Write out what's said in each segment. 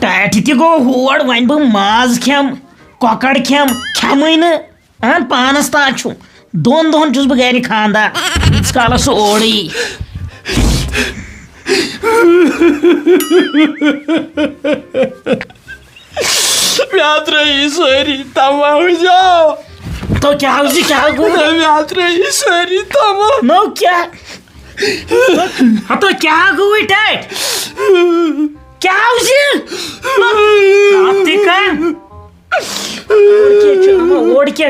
tight ती गो होड़ one बह माज खेम कॉकड़ खेम खेमै न अहन पानस ताछु 2 दोहन छुस बह गर खानदार इस कालस ओड़ी रही सारी तमा जाओ तो क्या गो रही सारी तमा नो क्या हाँ तो क्या गो टाइट क्या ओड़ क्या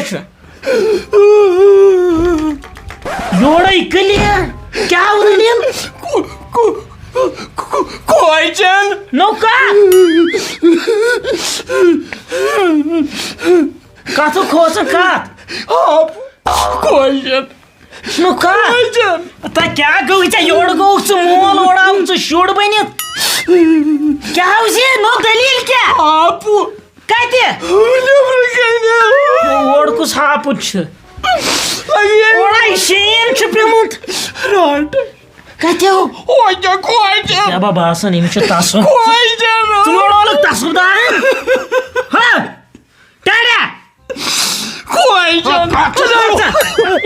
योड़ कलिया क्या कोयचन नौका कथु खोस कत कोयचन नौका ता क्या गो योड़ गो मोल ओड़ाव शुड़ बनित क्या नो दलील क्या आपू कते ओड़ कुछ हापुत ओड़ा शेन पेमुत राट कते हो कोयचन क्या बासन इम तसु कोयचन तुम तसु दान हाँ टाड़ा कोयचन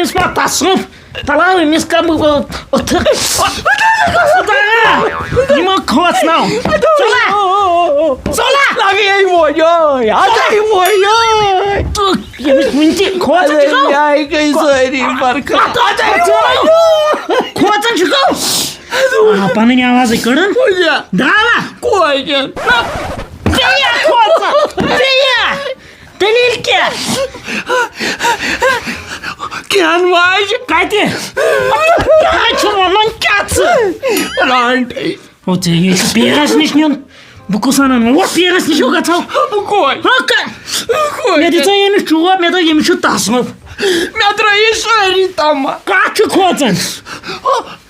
इसमें तसु तला इमिस कम खोस ना चला लगे मोयो यार मोयो तू ये मिंटी खोस आई कई सारी फर्क खोस चुको पानी आवाज कड़न दावा कोयचन भैया खोस भैया दलील क्या क्या वाज कते क्या छुमन क्या रांट ओ ते ये पेरस निश न्युन बु कुसन वो पेरस निश होगा था कोय मे दिता ये चुवा मे तो ये छु तसम मे रही सारी तमा का छु खोचन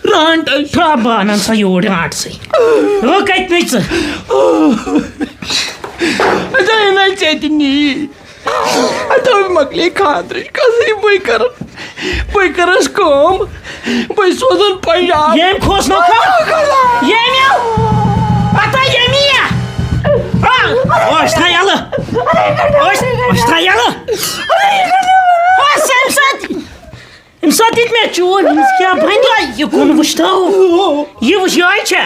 रांट था बानन सा योड आट से ओ कत नच अच्छा ना चेतनी आता मकली खाद्र कसरी बय करस कम बय सोजन पंजाब ये खोस न खा ये ने आता ये मिया ओस था याला ओस था याला इन साथ में चोर क्या बंदा ये कौन वुश्ता ये वुश ये छे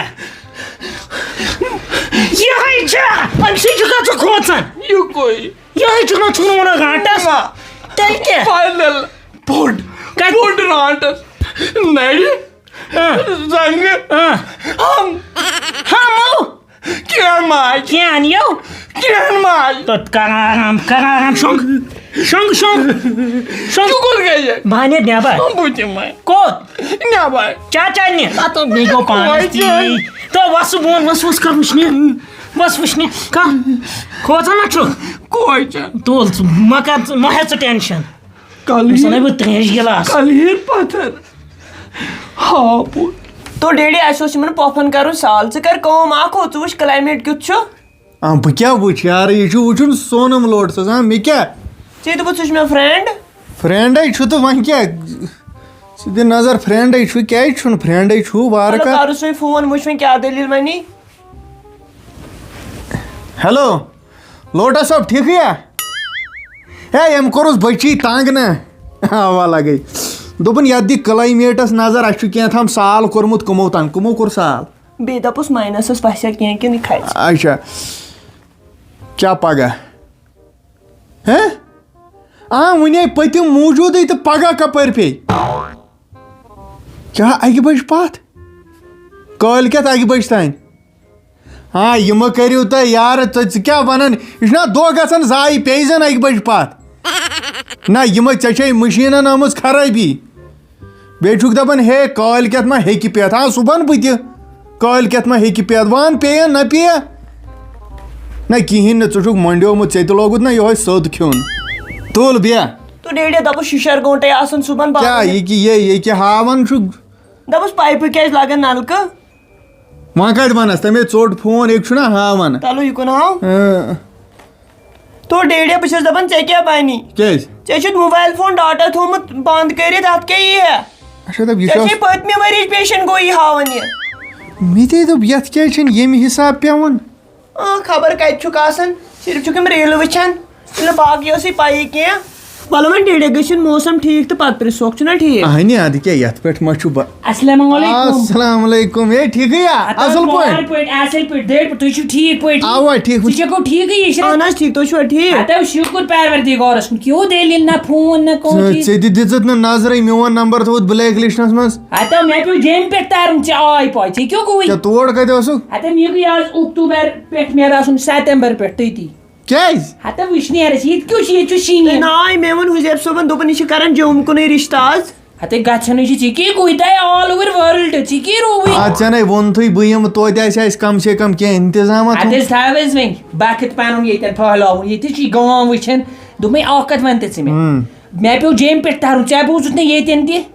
ये है छे हम से जगह तो खोचन यू कोई ये है जगह छुनो ना घाटा तल के फाइनल बोर्ड रांट नहीं संग हम क्या माय तो कराराम शंग चुकुल गए भाने न्याबा बुझे मैं को न्याबा क्या चाहिए तो बेगो पानी तो वस कर वुश्ने का खोचा ना छु कोई तोल मका महे टेंशन कल सने वो त्रेश गिलास कल ही पत्थर हाँ तो डेडी आसोस मन पफन करू साल से कर कम आखो चुश क्लाइमेट क्युत छु बह क्या वुच यार यह वुचन सोनम लोड मे क्या चे तो बस मे फ्रेंड तो वन क्या सीधे नजर फ्रेंड क्या फ्रेंड वार का फोन वुच मे क्या दलील मनी हेलो लोटा साहब ठीक है है यम कोरुस बची तंग न हवाला गई दोपन यद दि क्लाइमेटस नजर अम साल कोर्मुत कमो कोर साल बे दपुस माइनस पसा कह कि अच्छा क्या पगह है वे पतिम मौजूद तो पगह कपर पे क्या अगि बज पत कल अगि बज तान हाँ यह करू तुम यार क्या वन यह दो गन जाय पे जन अगि बज पत ना यह ऐ मशीन आम खराबी बे दपान हे कल मा हे पेत हाँ सुबह बह कल मा हे पेत वन पे ना पे ना कहें नु मंडियोमुत ऐ लोगुत ना यह सोद खुन तुल बिया तो डेडी दपुस शिशर गोटे आसन सुबह क्या ये हावन दपुस पाइप क्या लगन नलक वह कत वनस तमें चोट फोन एक हावन तलो युन हाव तो डेडी बस दपान ऐ क्या बनी ऐ मोबाइल फोन डाटा थोमुत बंद कर क्या पत्मे वरिच पेशन गो यह हावन यह मे दोप ये हिसाब पेवन खबर कत आसान सिर्फ चुक रील वुचान बाकी पाई क्या वलो वो डेडे गन मौसम ठीक तो पत प्रिसोक ना ठीक अहनी अद क्या यथ पे मचु अस्सलाम वालेकुम अस्सलाम वालेकुम ये ठीक है असल तुई ठीक पे आवा ठीक को ठीक है अहन ठीक तो ठीक अतः शुक्र परवरदिगारस क्यों दिल ना फोन ना कोई चे दिजत न नजर मोन नंबर थोत ब्लैक लिस्टस मज अतः मैं पे जेम पे तारुम चे आय पाय चे क्यों कोई क्या तोड़ कत ओसु अतः मे गई आज अक्टूबर पे मेरा सुन सितंबर पे तती क्याज अतः वुशने रसीद क्यों ये छु शीन नाय मे वन हुजैर सोबन दोपन यह करन जम कुन रिश्ता आज अतः गछन छि की कोई ऑल ओवर वर्ल्ड छि की रोवी अच्छा नहीं वोन थी बयम तो कम से कम क्या इंतजाम अतः थावस वन बाकत पानुन येतन फहलावन ये छि गांव वचन दुमे आकत वंत छि मैं पे जेम पे तारुम चे बोजुत ने येतन दे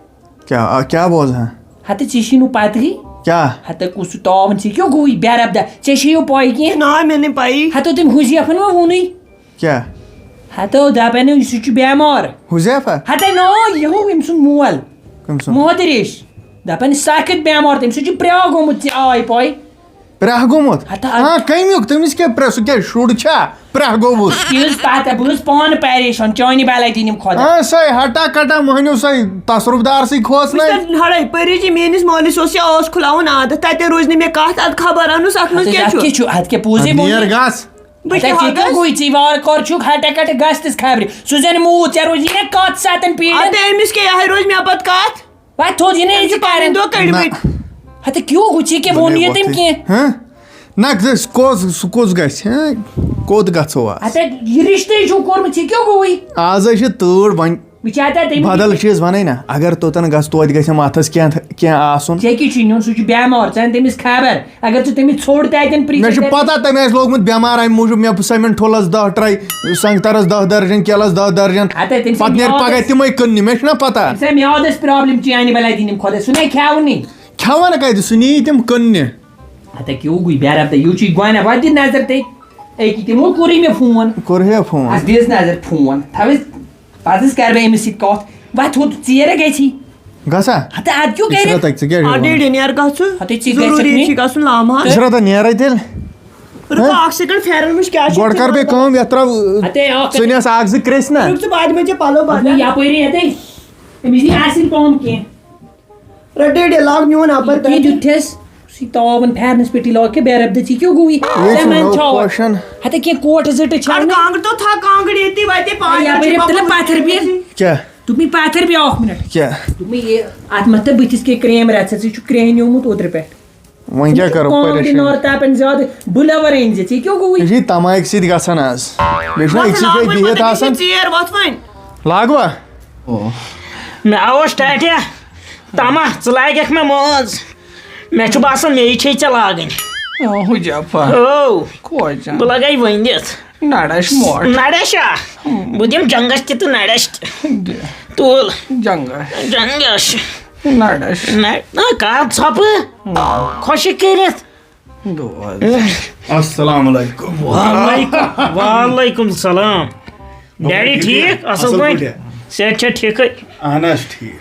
क्या बोझ है अतः छि पातरी क्या हत कुछ तावन छि क्यों गोई बेरबदा चे पाई की ना मैंने पाई हतो तुम हुजियफन वो वोनी क्या हतो दपन सु बेमार हुजैफा हत नो यो इम सुन मोल मोहतरिश दपन साकत बेमार तम सु प्रा गोमुत आय पाई प्रा गोमुत हता हां कमियुक तमिस क्या प्रा सु क्या शुड छा प्रा गोमुत किस पाता बुस पान परेशान चानी बालाई दिनिम खोदा हां सही हटा कटा मोहनु सही तसरुफदार सी खोस नहीं हड़े परी जी मेनिस मौलिस ओस आस खुलावन आदत तते रोजनी में कत अद खबर अनुस अत में क्या छु अत के पूजे नियर गास बच्चे कोई चीवार कर छु हटा कट गस्तिस खबर सुजन मु चे रोजी ने कत सातन पीड़ अते एमिस के यह रोज में अपत कत बात थो जिने इज कारण दो कड़बिट हत क्यों गुची के वोनिए तम के हां ना कोस गस कोत गछो अत ये रिश्ते जो कोर में क्यों गोई आज तोड़ बन बिचाता तम बदल चीज वन ना अगर तोतन गस तो मथस क्या आसन चे कि छिन सु बेमार चन तमिस खबर अगर तु तमिस छोड़ तन प्री मे पता तम लोगमुत बेमार अमि मूजूब मे समेन ठोलस 10 ट्राई संगतरस 10 दर्जन केलस 10 दर्जन पत नेर पगह तिमे कन्नी मे ना पता से म्यादस प्रॉब्लम चानी बलाई दिनिम खोदा सुने खावनी खावन कत सुनी तिम कन्नी अत क्यों गुई बेरब त युची गोना वाद नजर ते ए कि तिमो कोरी में फोन कोरहे फोन आज दिस नजर फोन थविस पादिस कर बे एमसी कॉट बात हो चेरे गई छी गसा हत आज क्यों कह इसरा तक क्या आ डेड नियर गसु हते ची जरूरी छी गसु लामा इसरा त नियर तेल रुको आख सेकंड फेरन मुश क्या गोड कर बे काम यत्रा हते सुनियास आग से क्रेस ना रुक से बाद में जे पालो बाद या परी हते एमसी आसिन काम के रडे डे लाग न्यून अपर की जुठेस सी तावन फेरनस पेटी लॉक के बेरब द ची क्यों गुई लेमन क्वेश्चन हते के कोट जट और कांग तो था कांगड़ी इतनी बातें पांच या परी तले पाथर भी क्या तुम्ही पाथर भी 1 मिनट क्या तुम्ही ये आत्महत्या बिथिस के क्रेम रहता से क्रेन योमुत उधर पे वहीं क्या करो परेशान और तापन ज्यादा बुलावर रेंज छी क्यों गुई जी तमाइक सीध गसन आज बेशना एक सीधे बिहेत आसन चेयर व्हाट फाइन लागवा मैं आओ स्टार्ट या तमा चलाए के मैं मौज मैं छु बासन मे छे चलागन हुजैफा ओ कोच बुला गई वंदिस नडश मोट नडशा बुदिम जंगस ते नडश तोल जंगस नडश ना का छप खुश करित अस्सलाम वालेकुम वालेकुम सलाम डैडी ठीक असल कोई सेठ ठीक है अहनस ठीक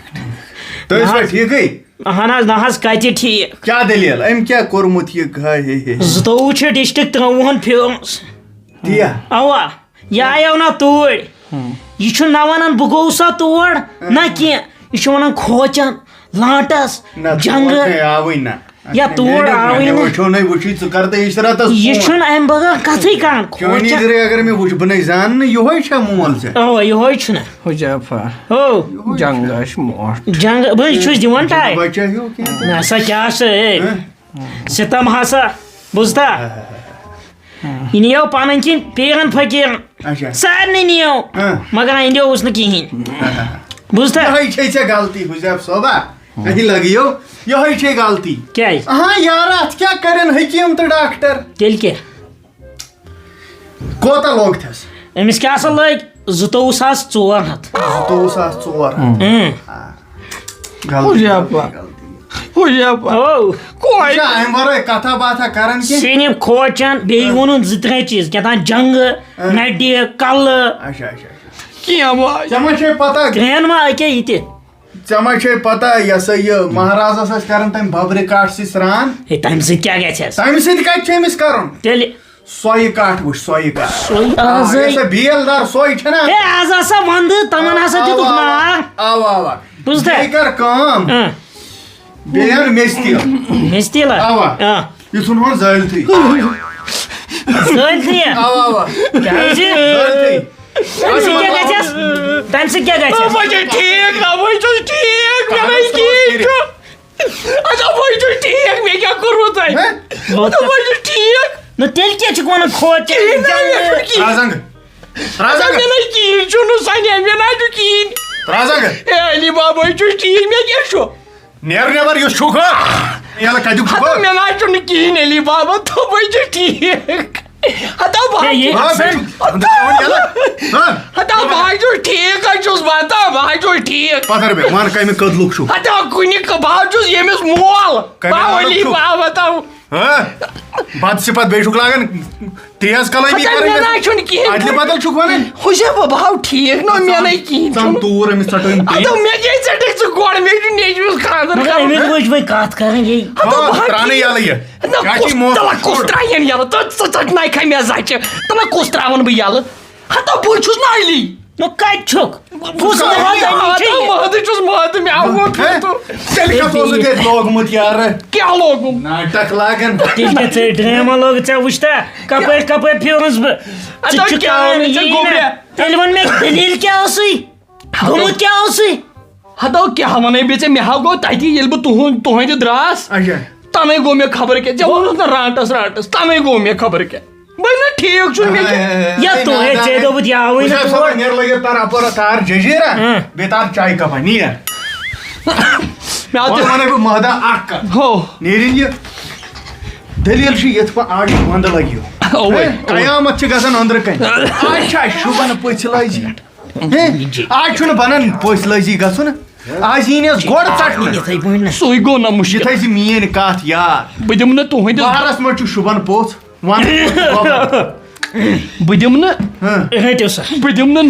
तो इस ठीक है अहनस नहस कति ठीक क्या दलील एम क्या कोरमुत ये गाय हे जतोव छ डिस्ट्रिक्ट 3 फेमस दिया अवा या आयो ना तोड़ ये छु ना वनन बु गोसा तोड़ ना कि ये छु वनन खोचन लाटस जंग आवई ना या तोड़ आवई ना वो नहीं वुची च करते इशरा त ये छु ना एम बगा कथई कान क्यों नहीं जरे अगर मैं वुच बने जान यो होय छ मोल से ओ यो होय छु ना हुजैफा ओ जंगश मोट जंग बई छु दिवन टाइ बच्चा हो क्या ना सा क्या से सितम हसा बुझता इनियो पानन की पेगन फकीर अच्छा सार नहीं नियो मगर इंडियो उसने की ही बुझता यही छै गलती हुजैफ सोबा नहीं लगियो यही छै गलती क्या है हां यार अत क्या करन हकीम तो डॉक्टर तेल के कोता लोग थस एमिस क्या असल लग 2400 तो सास चोर हुजैफा हुजैफा ओ कोई क्या हम बरे कथा बाथा करन के सिनी खोचन बेई वोनुन जित्रे चीज क्या जंग नडी कल अच्छा अच्छा क्या बात जमा छै पता ग्रहण मा अके इते जमा छै पता यसा ये महाराज अस करन तम बबरे काट सि स्रान हे तम से क्या गया छे तम सिद कत छै मिस करन तेल सोई काट वुछ सोई काट सोई आजै ऐसे बेलदार सोई छना ए आज हसा वंद तमन हसा दितुक नाग आवा आवा बुझते ये कर काम बेहन मेस्तिल आवा ये सुन हो जलती जलती आवा आवा क्या जी जलती तम से क्या गया मुझे ठीक ना मुझे ठीक मैं ठीक अच्छा मुझे ठीक मैं क्या करूँ ताई तो मुझे ठीक न तेल क्या चुकवाना खोच राजंग राजंग मैं नहीं की चुनो सानिया मैं ना जो की राजंग ए अली बाबा जो ठीक मैं क्या शो नेवर यो शुखा याला काजू शुखा मैं ना चुन की अली बाबा तो मुझे ठीक हटा भाई हटा भाई जो ठीक है जो बाता भाई जो ठीक पत्थर पे मान कहीं में कदलुक शु हटा कुनी का भाव जो ये में मोल बावली बाव बताओ हां बात से बात बेशुक लागन तेज कलाई भी करेंगे मैं ना चुन की आदले बदल शुक वाले खुशे भाव ठीक ना मैं नहीं की सम तूर में सटोइन तो मैं ये सटे से गोड़ में जो नेजूस खादर मगर इमेज वोच भाई काट करेंगे त्राने याला ये काची मो तला कोस्त्रायन याला तो सच नाही खाय मैं जाचे तला कोस्त्रावन बी याला हटा बोचुस नाइली न काय छुक फुस महद चुस महद में आओ तो चल का तो लगे लोग मत यार क्या लोग नाटक लागन तिल के ते ड्रामा लोग चे उष्टा कपे फिरस ब अच्छा क्या है गोबरे तेलवन में दलील क्या होसी गुमुत क्या होसी हटा क्या हमने बेचे में हागो ताकि येल तो है द्रास अच्छा तमे गो में खबर के जब राटस तमे गो में खबर के बना ठीक छु में या तो है चेदो बुदिया हुई ना सब नेर लगे तार अपर तार जजीरा बेतार चाय कपा नी यार मैं आते माने को महदा आक हो नेरिन ये दलील छी यत पर आग वंद लगियो ओए कयामत छ गसन अंदर कहीं अच्छा शुबन पछलाजी आज छुन बनन पछलाजी गसन आज इनेस गोड़ चटनी यथै पुइन सोई गो ना मुश्किल यथै सी मीन काथ यार बदम न तो है बाहरस में छु शुबन पोछ वन बदम न हेटो सा बदम न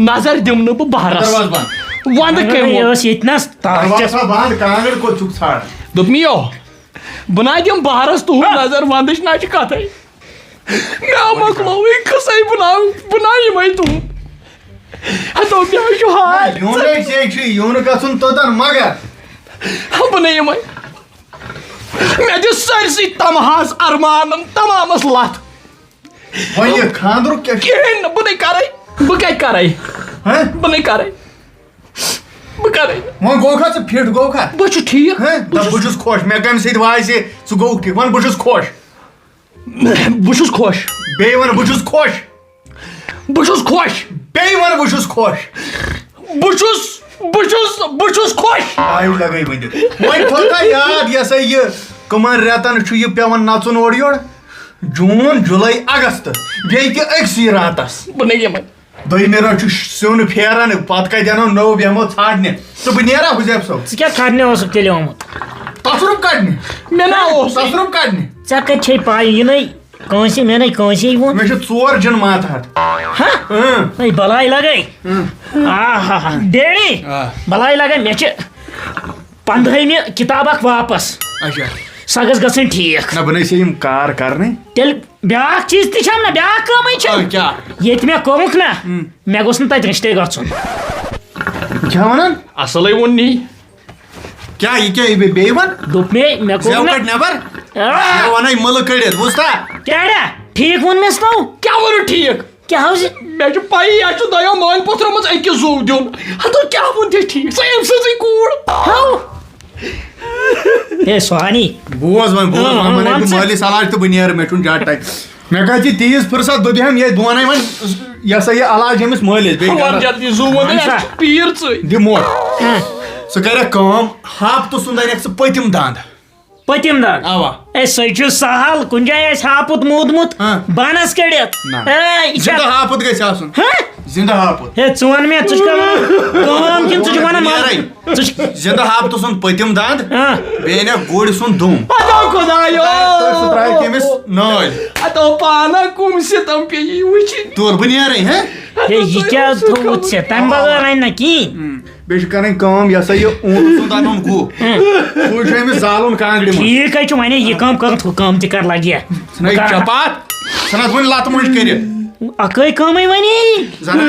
नजर दम न ब बाहरस दरवाज बंद वंद के मो ये इतना दरवाजा बंद कांगड़ को चुक छाड़ दमियो बना दम बाहरस तो नजर वंदश ना छ कथै मैं मकलो एक कसै बनाई मैं तुम हतो क्या छु हाल योने से छी योने का सुन तो दन मगर हम बनाई मैं मैं दिस सरसी तमहास अरमान तमामस लात वही ये खांदर क्या केन बने करे बके करे हैं बने करे बकरे वो गोखा से फिट गोखा बच ठीक हैं द बुजुस खोश मैं कम से वाई से सु गो ठीक वन बुजुस खोश बुशुस खोश बे वन बुजुस खोश बे वन बुजुस खोश बुशुस खोश आयु लगाई बंद वही थोड़ा याद ये सही ये कमर रेतन छु ये पेवन नाचन ओर योर जून जुलाई अगस्त बे के एक्सी रातस बने ये मैं दई मेरा छु सोन फेरन पत का देनो नो बेमो छाड़ने तो बनेरा हुजैब सो क्या खाने हो सकते ले हम तसरुप काटने मैं ना हो तसरुप काटने चक छे पाई ये नहीं कौन सी मैं नहीं कौन सी वो मैं चोर जन मात हाथ हां नहीं भलाई लगे आहा डेडी भलाई लगे मैं 15 में किताब अख वापस अच्छा सगस गसन ठीक ना बने से कार करने तेल ब्याक चीज तिछम ना ब्याक कमै छ क्या ये मैं कोमुक ना मैं गोसन तत रिश्ते गछन क्या वनन असलै वन्नी क्या ये बेवन दुप में मैं को सेव कट नेबर ये वनाई मल कड़ित बुझता क्या ठीक वनस नो क्या वनु ठीक क्या हो मैं जो पाई या जो दया मान पत्र मत एक जो दियोन हतो क्या वनते ठीक सही से कूड़ हाउ ए सोहानी बोज मन माली सलाह तो बनियर मेटुन जाट टाइप मैं कहती 30 फुर्सत बबिहम ये दुआनाई मन या सही इलाज हमिस मालिस बे वन जल्दी जो वन पीर छ दिमो सो करे काम हाप तो सुंदर एक पतिम दांद पतिम दांद आवा ए सचु सहल कुंजाय हापुत मूदमुत बानस कड़ित ए जिंदा हापुत गई आसुन जिंदा हापुत हे चुवन में तुझका काम किन तुझ वना मार जिंदा हाप तो सुन पतिम दांद बेने गोड़ सुन दुम अतो खुदायो तो सुत्राय केमिस नॉल अतो पाना कुम से तम पे ये उची तोर बनिया रही है ये क्या तो से तम बगर आई ना की बेश करें काम या सही ऊंट सुन दान गो कुछ में जालुन कांगड़ी में ठीक है छु मैंने ये काम कर तू काम ते कर लगे चपात सना वन लात मुझ कर अकै कमै वनी जन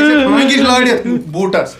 लड़ित बूटस